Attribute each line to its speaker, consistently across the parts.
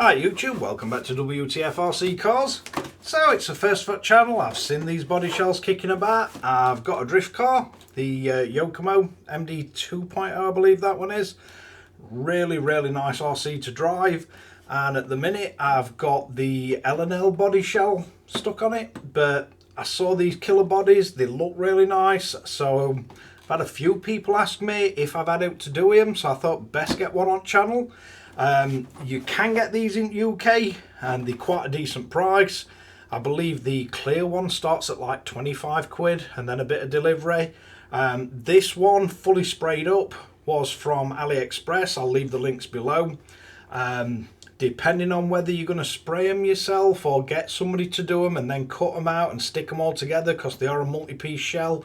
Speaker 1: Hi YouTube, welcome back to Wtf Rc Cars. So it's a first foot channel. I've seen these body shells kicking about. I've got a drift car, the Yokomo MD 2.0 I believe that one is. Really nice RC to drive, and at the minute I've got the L&L body shell stuck on it, but I saw these Killerbodies, they look really nice, so I've had a few people ask me if I've had out to do them, so I thought best get one on channel. You can get these in UK and they're quite a decent price. I believe the clear one starts at like 25 quid and then a bit of delivery. This one fully sprayed up was from AliExpress. I'll leave the links below. Depending on whether you're going to spray them yourself or get somebody to do them and then cut them out and stick them all together because they are a multi-piece shell.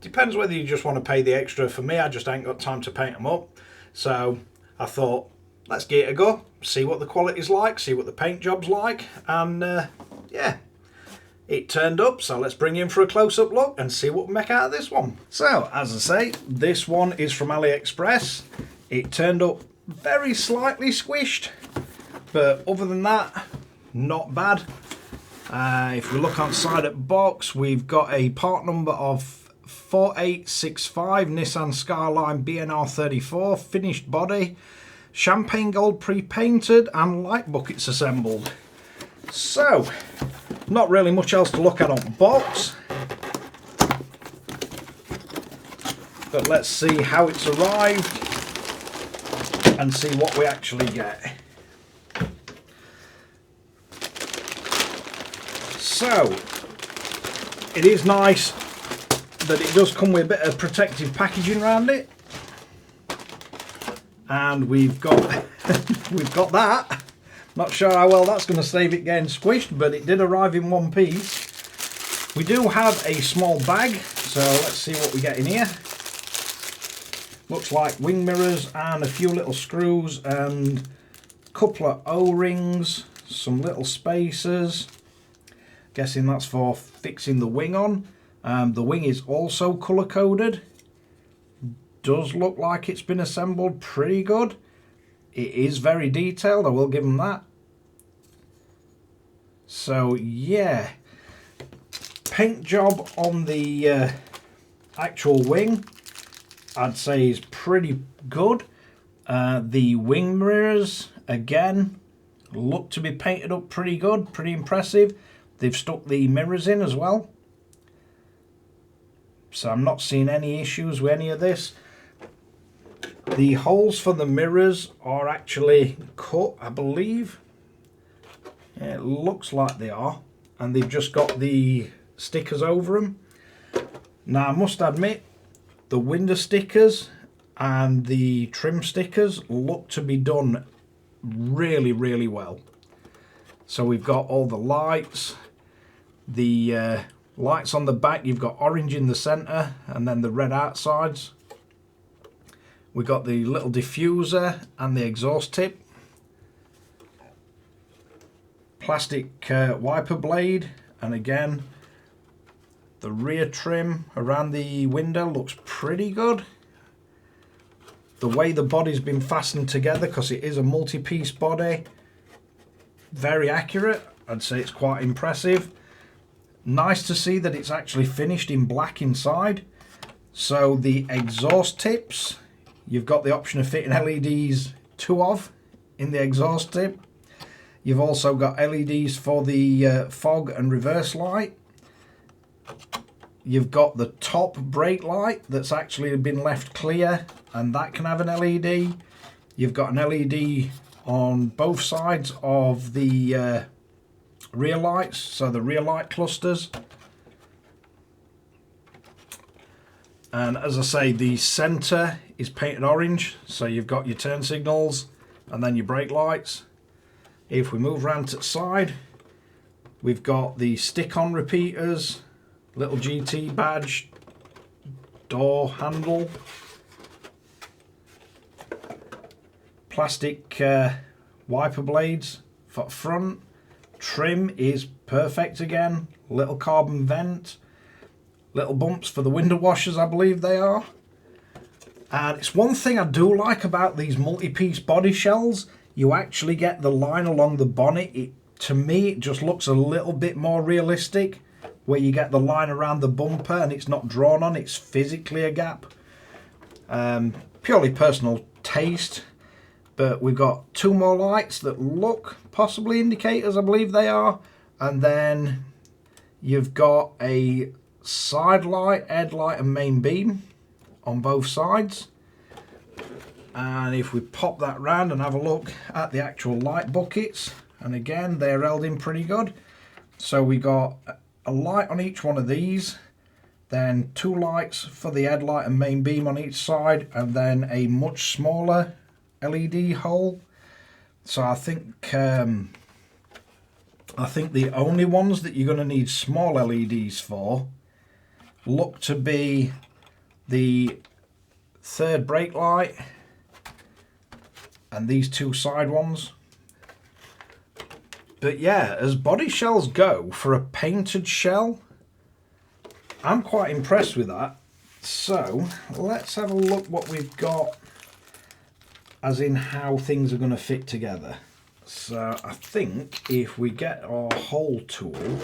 Speaker 1: Depends whether you just want to pay the extra. For me, I just ain't got time to paint them up. So I thought, let's give it a go, see what the quality's like, see what the paint job's like, and yeah, it turned up, so let's bring you in for a close-up look and see what we make out of this one. So, as I say, this one is from AliExpress. It turned up very slightly squished, but other than that, not bad. If we look on side at box, we've got a part number of 4865 Nissan Skyline R34, finished body, champagne gold pre-painted and light buckets assembled. So, not really much else to look at on box, but let's see how it's arrived and see what we actually get. So, it is nice that it does come with a bit of protective packaging around it, and we've got that. Not sure how well that's going to save it getting squished, but it did arrive in one piece. We do have a small bag, so let's see what we get in here. Looks like wing mirrors and a few little screws and a couple of O-rings, some little spacers. Guessing that's for fixing the wing on. The wing is also colour coded. Does look like it's been assembled pretty good. It is very detailed, I will give them that. So yeah, paint job on the actual wing I'd say is pretty good. The wing mirrors again look to be painted up pretty good, pretty impressive. They've stuck the mirrors in as well, so I'm not seeing any issues with any of this. The holes for the mirrors are actually cut, I believe. Yeah, it looks like they are, and they've just got the stickers over them. Now I must admit, the window stickers and the trim stickers look to be done really well. So we've got all the lights, the lights on the back, you've got orange in the centre and then the red outsides. We've got the little diffuser and the exhaust tip. Plastic wiper blade, and again the rear trim around the window looks pretty good. The way the body's been fastened together, because it is a multi-piece body, very accurate. I'd say it's quite impressive. Nice to see that it's actually finished in black inside. So the exhaust tips, you've got the option of fitting LEDs, 2 of in the exhaust tip. You've also got LEDs for the fog and reverse light. You've got the top brake light that's actually been left clear, and that can have an LED. You've got an LED on both sides of the rear lights, so the rear light clusters. And as I say, the centre is painted orange, so you've got your turn signals and then your brake lights. If we move around to the side, we've got the stick-on repeaters, little GT badge, door handle, plastic wiper blades for front. Trim is perfect again, little carbon vent, little bumps for the window washers, I believe they are. And it's one thing I do like about these multi-piece body shells you actually get the line along the bonnet. To me, it just looks a little bit more realistic, where you get the line around the bumper and it's not drawn on, it's physically a gap. Purely personal taste, but we've got two more lights that look possibly indicators, I believe they are, and then you've got a side light, headlight and main beam on both sides. And if we pop that round and have a look at the actual light buckets, and again they're held in pretty good. So we got a light on each one of these, then two lights for the headlight and main beam on each side, and then a much smaller LED hole. So I think the only ones that you're going to need small LEDs for look to be the third brake light and these two side ones. But yeah, as body shells go, for a painted shell, I'm quite impressed with that. So let's have a look what we've got, as in how things are going to fit together. So I think if we get our hole tool,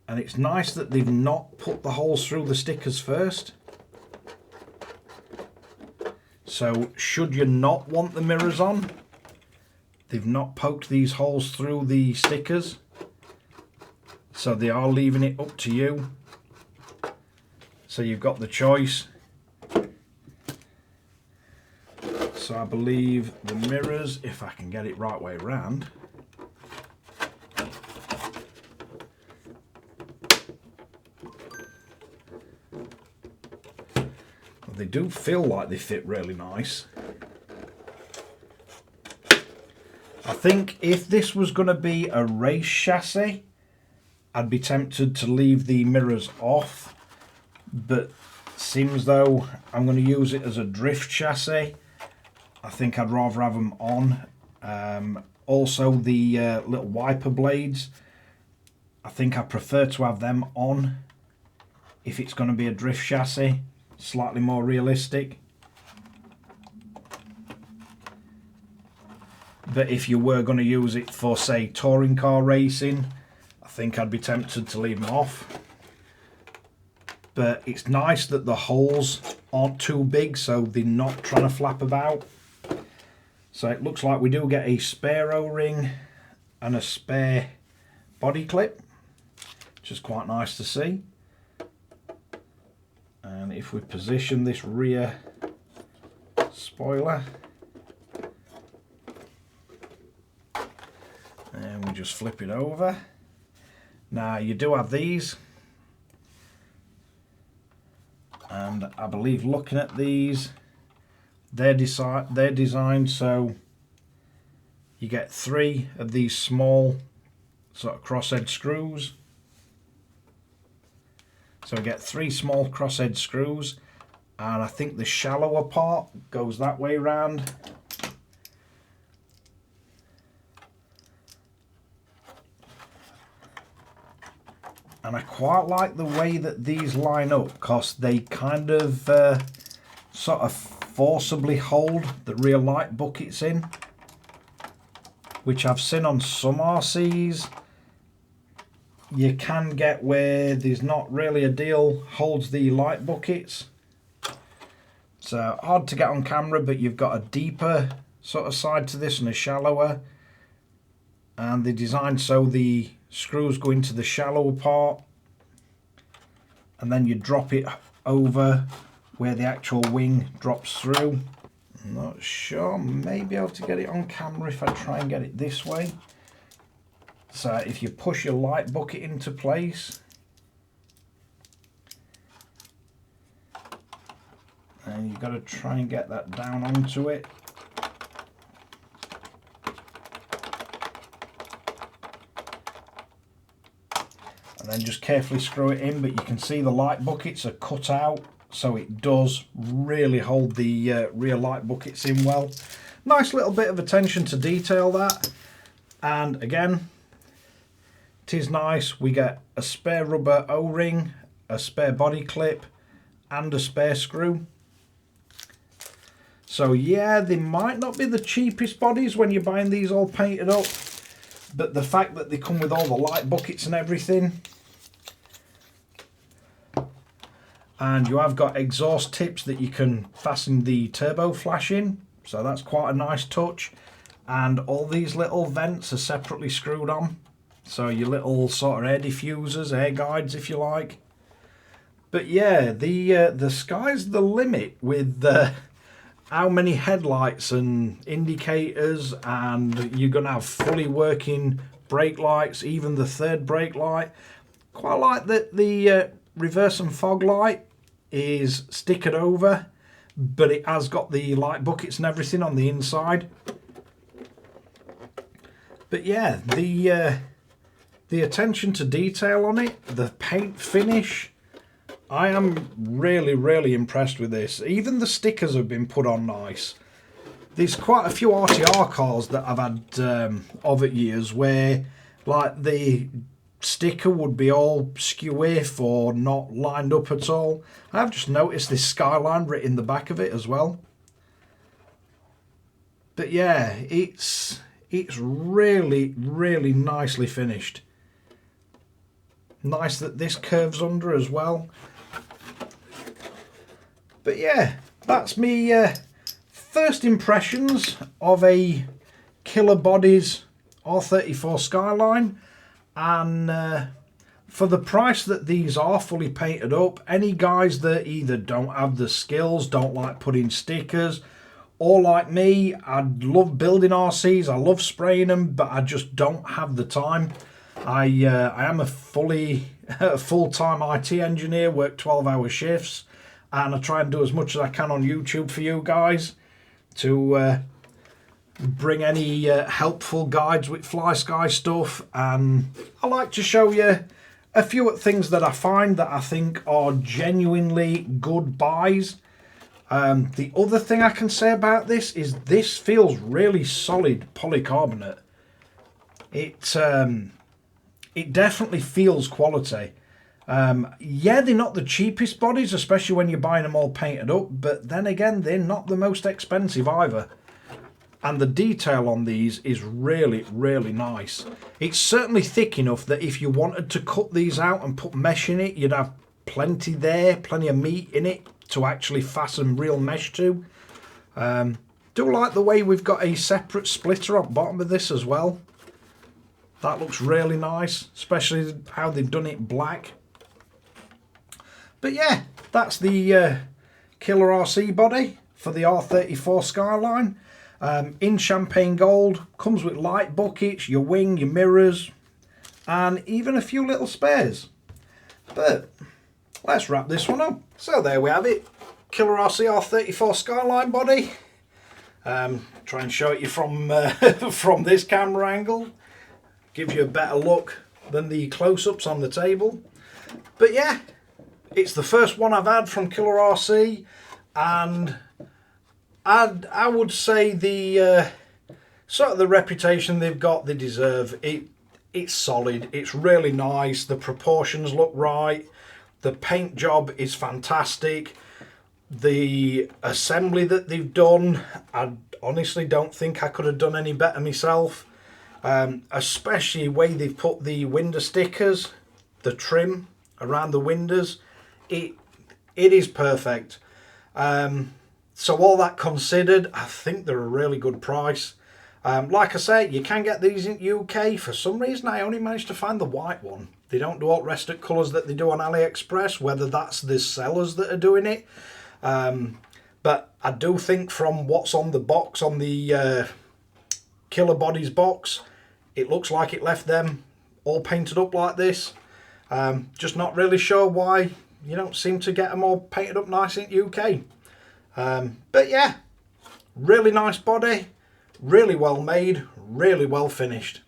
Speaker 1: and it's nice that they've not put the holes through the stickers first. So should you not want the mirrors on, they've not poked these holes through the stickers. So they are leaving it up to you. So you've got the choice. So I believe the mirrors, if I can get it right way around, they do feel like they fit really nice. I think if this was going to be a race chassis, I'd be tempted to leave the mirrors off, but seems though I'm going to use it as a drift chassis, I think I'd rather have them on. Also the little wiper blades, I think I prefer to have them on if it's going to be a drift chassis, slightly more realistic. But if you were going to use it for, say, touring car racing, I think I'd be tempted to leave them off. But it's nice that the holes aren't too big, so they're not trying to flap about. So it looks like we do get a spare O-ring and a spare body clip, which is quite nice to see. And if we position this rear spoiler, and we just flip it over. Now you do have these, and I believe looking at these, they're designed so you get 3 of these small sort of crosshead screws. So we get 3 small crosshead screws, and I think the shallower part goes that way round. And I quite like the way that these line up, because they kind of sort of forcibly hold the rear light buckets in, which I've seen on some RCs. You can get where there's not really a deal holds the light buckets. So hard to get on camera, but you've got a deeper sort of side to this and a shallower. And they're designed so the screws go into the shallower part, and then you drop it over where the actual wing drops through. I'm not sure, maybe I'll have to get it on camera if I try and get it this way. So if you push your light bucket into place, and you've got to try and get that down onto it. And then just carefully screw it in, but you can see the light buckets are cut out, so it does really hold the rear light buckets in well. Nice little bit of attention to detail that. And again, it is nice, we get a spare rubber O-ring, a spare body clip and a spare screw. So yeah, they might not be the cheapest bodies when you're buying these all painted up, but the fact that they come with all the light buckets and everything, and you have got exhaust tips that you can fasten the turbo flash in, so that's quite a nice touch. And all these little vents are separately screwed on, so your little sort of air diffusers, air guides if you like. But yeah, the sky's the limit with how many headlights and indicators, and you're going to have fully working brake lights, even the third brake light. Quite like that the reverse and fog light is stickered over, but it has got the light buckets and everything on the inside. But yeah, the attention to detail on it, the paint finish, I am really impressed with this. Even the stickers have been put on nice. There's quite a few RTR cars that I've had over years where like the sticker would be all skew-iff or not lined up at all. I've just noticed this skyline written in the back of it as well. But yeah, it's really nicely finished. Nice that this curves under as well. But yeah, that's me first impressions of a Killerbody R34 Skyline. And for the price that these are fully painted up, any guys that either don't have the skills, don't like putting stickers, or like me, I love building RCs, I love spraying them, but I just don't have the time. I am a full-time IT engineer, work 12-hour shifts, and I try and do as much as I can on YouTube for you guys to bring any helpful guides with fly sky stuff. And I like to show you a few things that I find that I think are genuinely good buys. The other thing I can say about this is this feels really solid polycarbonate. It definitely feels quality. Yeah, they're not the cheapest bodies, especially when you're buying them all painted up, but then again, they're not the most expensive either. And the detail on these is really nice. It's certainly thick enough that if you wanted to cut these out and put mesh in it, you'd have plenty there, plenty of meat in it to actually fasten real mesh to. Do like the way we've got a separate splitter on bottom of this as well. That looks really nice, especially how they've done it black. But yeah, that's the Killer RC body for the R34 Skyline. In champagne gold, comes with light buckets, your wing, your mirrors, and even a few little spares. But let's wrap this one up. So there we have it, Killer RC R34 Skyline body. Try and show it you from from this camera angle. Gives you a better look than the close-ups on the table. But yeah, it's the first one I've had from Killer RC, and I would say the sort of the reputation they've got, they deserve. It's solid, it's really nice, the proportions look right, the paint job is fantastic, the assembly that they've done, I honestly don't think I could have done any better myself. Especially the way they've put the window stickers, the trim around the windows, it is perfect. So all that considered, I think they're a really good price. Like I say, you can get these in UK. For some reason, I only managed to find the white one. They don't do all the rest of colours that they do on AliExpress, whether that's the sellers that are doing it. But I do think from what's on the box, on the Killerbody box, it looks like it left them all painted up like this. Just not really sure why you don't seem to get them all painted up nice in UK. But yeah, really nice body, really well made, really well finished.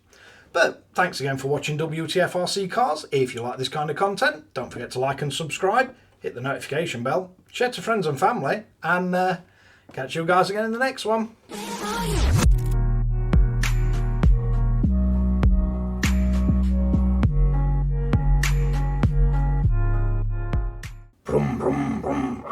Speaker 1: But thanks again for watching Wtf Rc Cars. If you like this kind of content, don't forget to like and subscribe, hit the notification bell, share to friends and family, and catch you guys again in the next one. Brum, brum, brum.